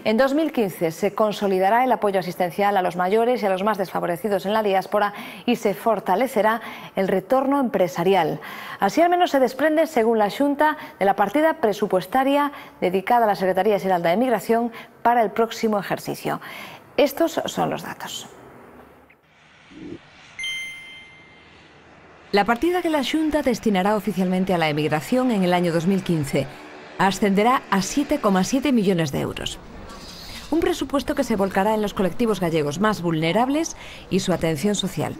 En 2015 se consolidará el apoyo asistencial a los mayores y a los más desfavorecidos en la diáspora y se fortalecerá el retorno empresarial. Así al menos se desprende, según la Xunta, de la partida presupuestaria dedicada a la Secretaría Xeral de Emigración para el próximo ejercicio. Estos son los datos. La partida que la Xunta destinará oficialmente a la emigración en el año 2015 ascenderá a 7,7 millones de euros. Un presupuesto que se volcará en los colectivos gallegos más vulnerables y su atención social.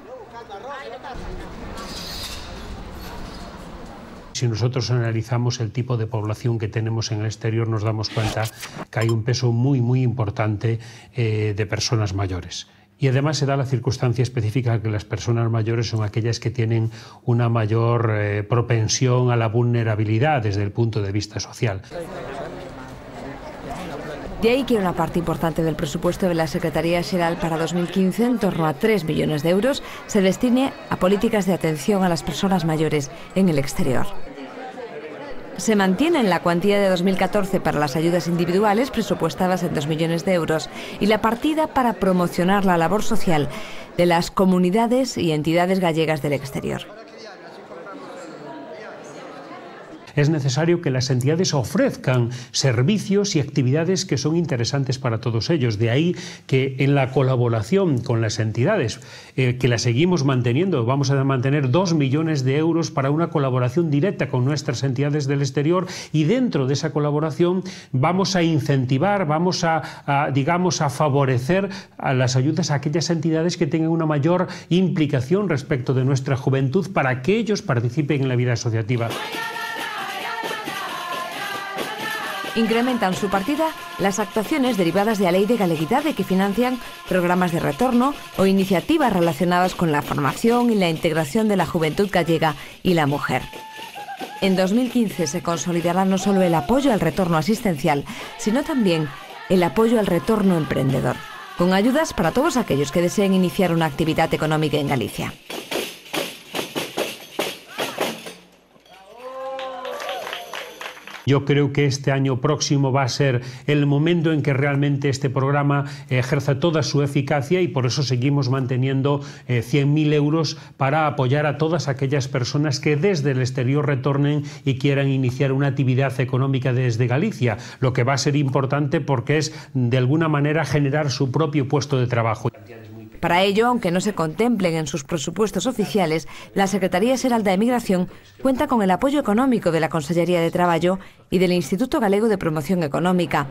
Si nosotros analizamos el tipo de población que tenemos en el exterior, nos damos cuenta que hay un peso muy importante de personas mayores. Y además se da la circunstancia específica que las personas mayores son aquellas que tienen una mayor propensión a la vulnerabilidad desde el punto de vista social. De ahí que una parte importante del presupuesto de la Secretaría Xeral para 2015, en torno a 3 millones de euros, se destine a políticas de atención a las personas mayores en el exterior. Se mantiene en la cuantía de 2014 para las ayudas individuales, presupuestadas en 2 millones de euros, y la partida para promocionar la labor social de las comunidades y entidades gallegas del exterior. Es necesario que las entidades ofrezcan servicios y actividades que son interesantes para todos ellos. De ahí que en la colaboración con las entidades, que la seguimos manteniendo, vamos a mantener 2 millones de euros para una colaboración directa con nuestras entidades del exterior, y dentro de esa colaboración vamos a incentivar, vamos a favorecer a las ayudas a aquellas entidades que tengan una mayor implicación respecto de nuestra juventud para que ellos participen en la vida asociativa. Incrementan su partida las actuaciones derivadas de la Ley de Galeguidade, que financian programas de retorno o iniciativas relacionadas con la formación y la integración de la juventud gallega y la mujer. En 2015 se consolidará no solo el apoyo al retorno asistencial, sino también el apoyo al retorno emprendedor, con ayudas para todos aquellos que deseen iniciar una actividad económica en Galicia. Yo creo que este año próximo va a ser el momento en que realmente este programa ejerza toda su eficacia, y por eso seguimos manteniendo 100.000 euros para apoyar a todas aquellas personas que desde el exterior retornen y quieran iniciar una actividad económica desde Galicia, lo que va a ser importante porque es de alguna manera generar su propio puesto de trabajo. Para ello, aunque no se contemplen en sus presupuestos oficiales, la Secretaría Xeral de Emigración cuenta con el apoyo económico de la Consellería de Traballo y del Instituto Galego de Promoción Económica.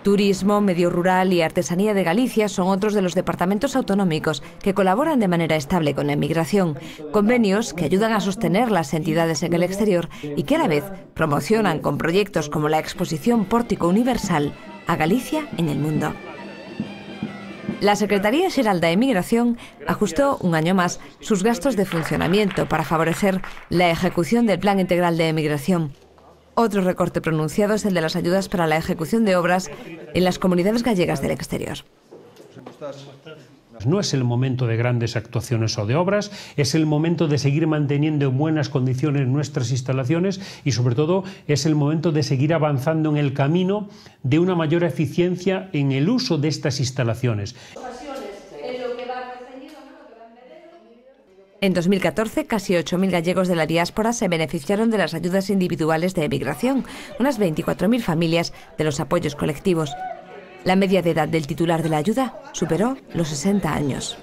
Turismo, Medio Rural y Artesanía de Galicia son otros de los departamentos autonómicos que colaboran de manera estable con la emigración, convenios que ayudan a sostener las entidades en el exterior y que a la vez promocionan con proyectos como la exposición Pórtico Universal a Galicia en el mundo. La Secretaría Xeral de Emigración ajustó un año más sus gastos de funcionamiento para favorecer la ejecución del Plan Integral de Emigración. Otro recorte pronunciado es el de las ayudas para la ejecución de obras en las comunidades gallegas del exterior. No es el momento de grandes actuaciones o de obras, es el momento de seguir manteniendo en buenas condiciones nuestras instalaciones, y sobre todo es el momento de seguir avanzando en el camino de una mayor eficiencia en el uso de estas instalaciones. En 2014, casi 8.000 gallegos de la diáspora se beneficiaron de las ayudas individuales de emigración, unas 24.000 familias de los apoyos colectivos. La media de edad del titular de la ayuda superó los 60 años.